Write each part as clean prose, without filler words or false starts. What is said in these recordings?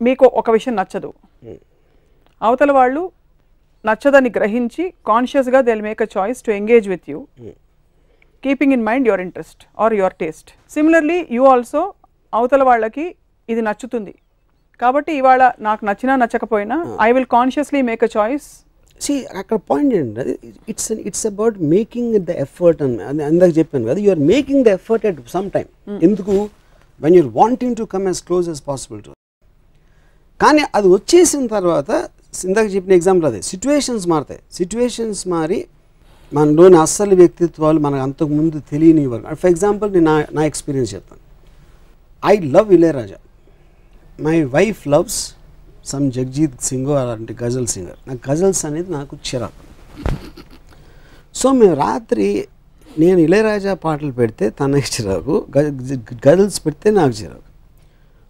మీకు ఒక విషయం నచ్చదు, అవతల వాళ్ళు నచ్చదని గ్రహించి కాన్షియస్గా they will make a choice to engage with you, keeping in mind your interest or your taste. Similarly you also అవతల వాళ్ళకి ఇది నచ్చుతుంది కాబట్టి ఇవాళ నాకు నచ్చినా నచ్చకపోయినా I will consciously make a choice. అక్కడ పాయింట్ ఏంటంటే it's about making the effort అని అందాక చెప్పాను కదా, you are making the effort at some time. ఎందుకు when you're wanting to come as close as possible to. కానీ అది వచ్చేసిన తర్వాత ఇందాక చెప్పిన ఎగ్జాంపుల్ అదే, సిచ్యువేషన్స్ మారుతాయి. సిచ్యువేషన్స్ మారి మనలోని అస్సలు వ్యక్తిత్వాలు మనకు అంతకుముందు తెలియని వరకు. ఫర్ ఎగ్జాంపుల్ నేను నా ఎక్స్పీరియన్స్ చెప్తాను. I love Ilaiyaraaja, my wife loves some Jagjit Singh అలాంటి గజల్ సింగర్. నాకు గజల్స్ అనేది నాకు చిరాకు. సో మేము రాత్రి నేను ఇళయరాజా పాటలు పెడితే తనకి చిరాకు, గజల్స్ పెడితే నాకు చిరాకు.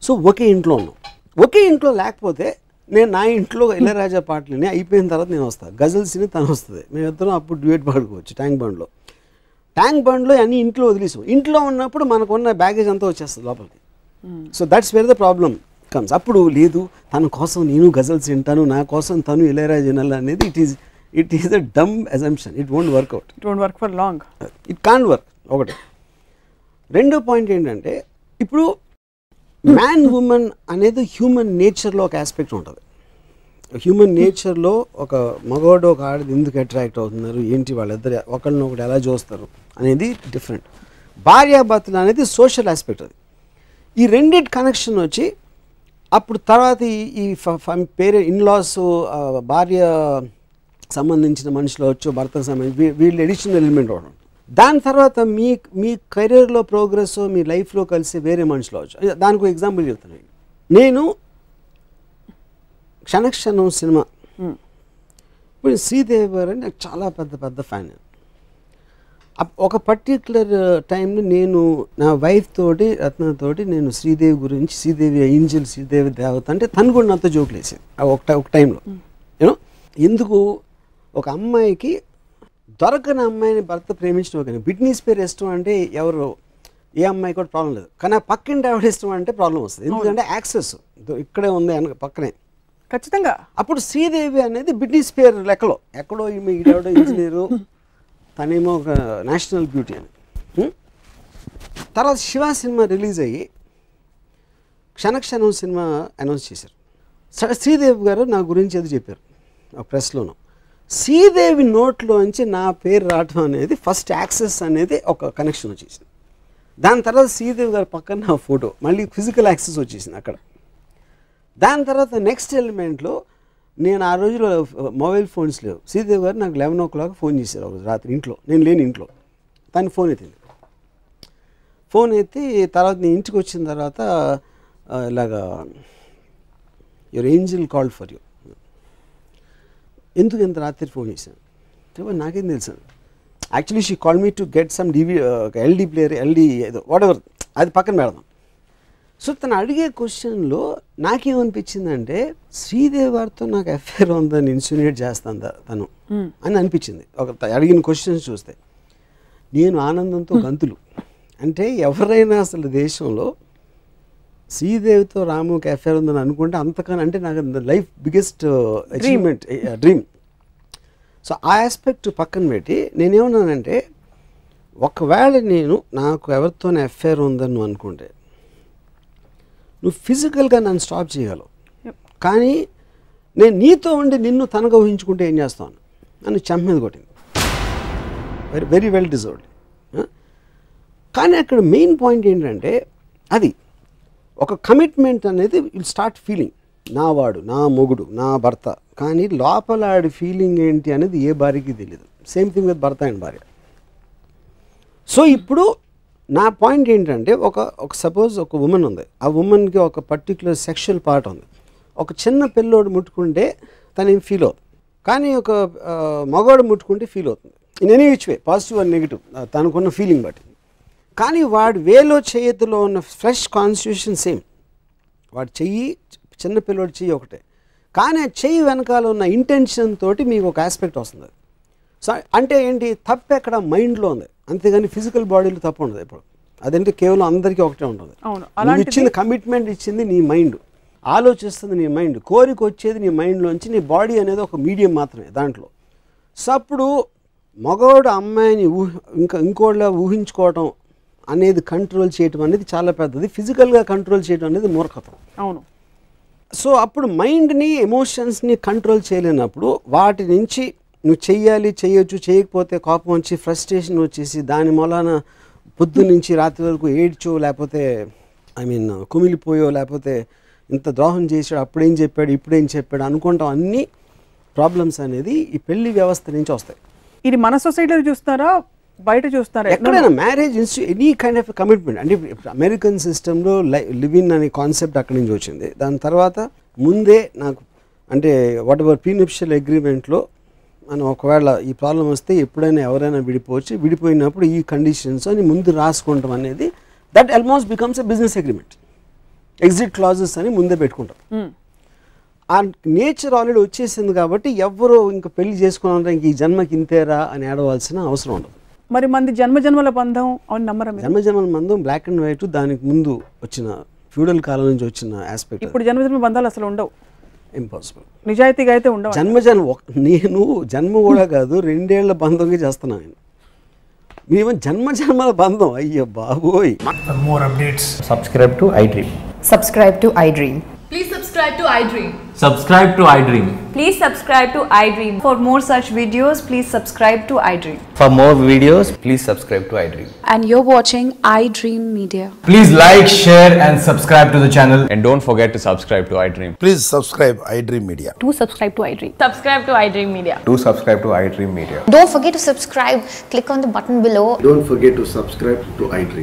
సో ఒకే ఇంట్లో ఉన్నాం. ఒకే ఇంట్లో లేకపోతే నేను నా ఇంట్లో ఇళయరాజా పాటలని అయిపోయిన తర్వాత నేను వస్తాను, గజల్స్ని తను వస్తుంది, మేమిద్దరం అప్పుడు డ్యూయట్ పాడుకోవచ్చు ట్యాంక్ బండ్లో. ట్యాంక్ బండ్లో అన్ని ఇంట్లో వదిలేసాం. ఇంట్లో ఉన్నప్పుడు మనకున్న బ్యాగేజ్ అంతా వచ్చేస్తుంది లోపలికి. So that's where the problem comes. అప్పుడు లేదు తన కోసం నేను గజల్స్ వింటాను, నా కోసం తను ఇళయరాజా వినాలి అనేది it is a dumb assumption. It won't work out. It won't work for long. It can't work. ఒకటి. రెండో పాయింట్ ఏంటంటే ఇప్పుడు మ్యాన్ ఉమెన్ అనేది హ్యూమన్ నేచర్లో ఒక ఆస్పెక్ట్ ఉంటుంది. హ్యూమన్ నేచర్లో ఒక మగవాడు ఒక ఆడది ఎందుకు అట్రాక్ట్ అవుతున్నారు, ఏంటి వాళ్ళిద్దరు ఒకరినొకటి ఎలా చూస్తారు అనేది డిఫరెంట్. భార్యాభర్తలు అనేది సోషల్ ఆస్పెక్ట్. అది ఈ రెండింటి కనెక్షన్ వచ్చి అప్పుడు తర్వాత ఈ ఇన్లాస్ భార్య సంబంధించిన మనుషులు వచ్చు, భర్తకు సంబంధించి వీళ్ళు ఎడిషనల్ ఎలిమెంట్ అవడం. దాని తర్వాత మీ కెరీర్లో ప్రోగ్రెస్, మీ లైఫ్లో కలిసి వేరే మనుషులు అవచ్చు. దానికి ఒక ఎగ్జాంపుల్ చెప్తాను. నేను క్షణక్షణం సినిమా ఇప్పుడు శ్రీదేవి గారు నాకు చాలా పెద్ద ఫ్యాన్. ఒక పర్టిక్యులర్ టైంలో నేను నా వైఫ్ తోటి రత్నతోటి నేను శ్రీదేవి గురించి, శ్రీదేవి ఏంజల్, శ్రీదేవి దేవత అంటే తను కూడా నాతో జోకులు వేసేది ఒక టైంలో. యూనో ఎందుకు ఒక అమ్మాయికి దొరకని అమ్మాయిని భర్త ప్రేమించడం కానీ బిట్నీ స్పియర్స్ ఇష్టం అంటే ఎవరు ఏ అమ్మాయి కూడా ప్రాబ్లం లేదు, కానీ ఆ పక్కింటి ఆవిడ ఇష్టం అంటే ప్రాబ్లం వస్తుంది. ఎందుకంటే యాక్సెస్ ఇక్కడే ఉంది అని పక్కనే ఖచ్చితంగా. అప్పుడు శ్రీదేవి అనేది బిట్నీ స్పియర్ లెక్కలో ఎక్కడో ఈడెవడో ఇంజనీరు, తనేమో ఒక నేషనల్ బ్యూటీ అని. తర్వాత శివ సినిమా రిలీజ్ అయ్యి క్షణక్షణం సినిమా అనౌన్స్ చేశారు. శ్రీదేవి గారు నా గురించి అది చెప్పారు ఆ ప్రెస్లోనూ. శ్రీదేవి నోట్లోంచి నా పేరు రావటం అనేది ఫస్ట్ యాక్సెస్ అనేది ఒక కనెక్షన్ వచ్చేసింది. దాని తర్వాత శ్రీదేవి గారి పక్కన నా ఫోటో, మళ్ళీ ఫిజికల్ యాక్సెస్ వచ్చేసింది అక్కడ. దాని తర్వాత నెక్స్ట్ ఎలిమెంట్లో నేను ఆ రోజులో మొబైల్ ఫోన్స్ లేవు. శ్రీదేవి గారు నాకు 11 o'clock ఫోన్ చేశారు ఒక రోజు రాత్రి ఇంట్లో, నేను లేని ఇంట్లో. తను ఫోన్ ఎత్తింది. ఫోన్ ఎత్తి తర్వాత నేను ఇంటికి వచ్చిన తర్వాత ఇలాగా your Angel called for you. ఎందుకు ఇంత రాత్రి ఫోన్ చేశాను నాకేం తెలుసు. Actually she call me to get some LD player, LD ఏదో వాట్ ఎవర్, అది పక్కన పెడదాం. సో తను అడిగే క్వశ్చన్లో నాకేమనిపించిందంటే శ్రీదేవి గారితో నాకు అఫేర్ ఉందని ఇన్సిన్యుయేట్ చేస్తాను తను అని అనిపించింది ఒక అడిగిన క్వశ్చన్స్ చూస్తే. నేను ఆనందంతో గంతులు. అంటే ఎవరైనా అసలు దేశంలో శ్రీదేవితో రాముకి అఫేర్ ఉందని అనుకుంటే అంతకన్నా అంటే నాకు life biggest achievement, dream. So ఆ ఆస్పెక్ట్ పక్కన పెట్టి నేనేమన్నానంటే ఒకవేళ నాకు ఎవరితోనే అఫేర్ ఉందని నువ్వు అనుకుంటే నువ్వు ఫిజికల్గా నన్ను స్టాప్ చేయగలవు, కానీ నేను నీతో ఉండి నిన్ను తనగా ఊహించుకుంటే ఏం చేస్తాను నన్ను చెంప మీద కొట్టింది. Very well deserved. కానీ అక్కడ మెయిన్ పాయింట్ ఏంటంటే అది ఒక కమిట్మెంట్ అనేది విల్ స్టార్ట్ ఫీలింగ్ నా వాడు, నా మొగుడు, నా భర్త. కానీ లోపల ఆడి ఫీలింగ్ ఏంటి అనేది ఏ భార్యకి తెలియదు. సేమ్ థింగ్ విత్ భర్త అండ్ భార్య. సో ఇప్పుడు నా పాయింట్ ఏంటంటే ఒక సపోజ్ ఒక ఉమెన్ ఉంది, ఆ ఉమెన్కి ఒక పర్టిక్యులర్ సెక్షువల్ పార్ట్ ఉంది. ఒక చిన్న పిల్లోడు ముట్టుకుంటే తను ఏం ఫీల్ అవుతుంది, కానీ ఒక మగవాడు ముట్టుకుంటే ఫీల్ అవుతుంది. In any which way, positive and negative తనకున్న ఫీలింగ్ బట్టి. కానీ వాడి వేలో చేతిలో ఉన్న ఫ్రెష్ కాన్స్టిట్యూషన్ సేమ్. వాడి చెయ్యి చిన్న పిల్లోడి చెయ్యి ఒకటే, కానీ ఆ చెయ్యి వెనకాల ఉన్న ఇంటెన్షన్ తోటి మీకు ఒక ఆస్పెక్ట్ వస్తుంది. సో అంటే ఏంటి తప్పు ఎక్కడ మైండ్లో ఉంది, అంతేగాని ఫిజికల్ బాడీలో తప్పు ఉండదు ఎప్పుడు. అదంటే కేవలం అందరికీ ఒకటే ఉంటుంది. నువ్వు ఇచ్చింది కమిట్మెంట్ ఇచ్చింది నీ మైండ్. ఆలోచిస్తుంది నీ మైండ్, కోరిక వచ్చేది నీ మైండ్లోంచి, నీ బాడీ అనేది ఒక మీడియం మాత్రమే దాంట్లో. సో అప్పుడు మగవాడు అమ్మాయిని ఇంకోళ్ళ ఊహించుకోవటం అనేది కంట్రోల్ చేయటం అనేది చాలా పెద్దది. ఫిజికల్గా కంట్రోల్ చేయడం అనేది మూర్ఖత్వం. అవును. సో అప్పుడు మైండ్ని ఎమోషన్స్ని కంట్రోల్ చేయలేనప్పుడు వాటి నుంచి నువ్వు చేయొచ్చు, చేయకపోతే కోపం వచ్చి ఫ్రస్ట్రేషన్ వచ్చేసి దాని మూలాన పొద్దు నుంచి రాత్రి వరకు ఏడ్చో, లేకపోతే కుమిలిపోయో, లేకపోతే ఇంత ద్రోహం చేశాడు, అప్పుడేం చెప్పాడు ఇప్పుడేం చెప్పాడు అనుకుంటాం. అన్ని ప్రాబ్లమ్స్ అనేది ఈ పెళ్లి వ్యవస్థ నుంచి వస్తాయి. ఇది మన సొసైటీలో చూస్తారా, బయట చూస్తారా? ఎక్కడైనా marriage any kind of commitment అంటే అమెరికన్ సిస్టంలో లివ్ ఇన్ అనే కాన్సెప్ట్ అక్కడి నుంచి వచ్చింది. దాని తర్వాత ముందే నాకు అంటే వాట్ ఎవర్ ప్రీనప్షియల్ అగ్రిమెంట్లో మనం ఒకవేళ ఈ ప్రాబ్లం వస్తే ఎప్పుడైనా ఎవరైనా విడిపోవచ్చు, విడిపోయినప్పుడు ఈ కండిషన్స్ అని ముందు రాసుకుంటాం అనేది that almost becomes a business agreement. Exit clauses అని ముందే పెట్టుకుంటాం. ఆ నేచర్ ఆల్రెడీ వచ్చేసింది కాబట్టి ఎవరు ఇంకా పెళ్లి చేసుకున్నారంటే ఇంక ఈ జన్మకి ఇంతేరా అని ఆడవలసిన అవసరం ఉండదు. మరి మంది జన్మజన్మల బంధం అని నమ్మరా? జన్మజన్మల బంధం బ్లాక్ అండ్ వైట్ దానికి ముందు వచ్చిన ఫ్యూడల్ కాలం నుంచి వచ్చిన ఆస్పెక్ట్. ఇప్పుడు జన్మజన్మ బంధాలు అసలు ఉండవు, ఇంపాసిబుల్. నిజాయితీగా అయితే ఉండవు. నేను జన్మ కూడా కాదు 2 ఏళ్ల బంధంగా చేస్తున్నాను నేను. మేము జన్మల బంధం అయ్యో బాబోయ్. For more updates, subscribe to iDream. Subscribe to iDream. Please subscribe to iDream. Subscribe to iDream. Please subscribe to iDream. For more such videos, please subscribe to iDream. For more videos, please subscribe to iDream. And you're watching iDream Media. Please like, share and subscribe to the channel. And don't forget to subscribe to iDream. Please subscribe iDream Media. Do subscribe to iDream. Subscribe to iDream Media. Do subscribe to iDream Media. Don't forget to subscribe. Click on the button below. Don't forget to subscribe to iDream.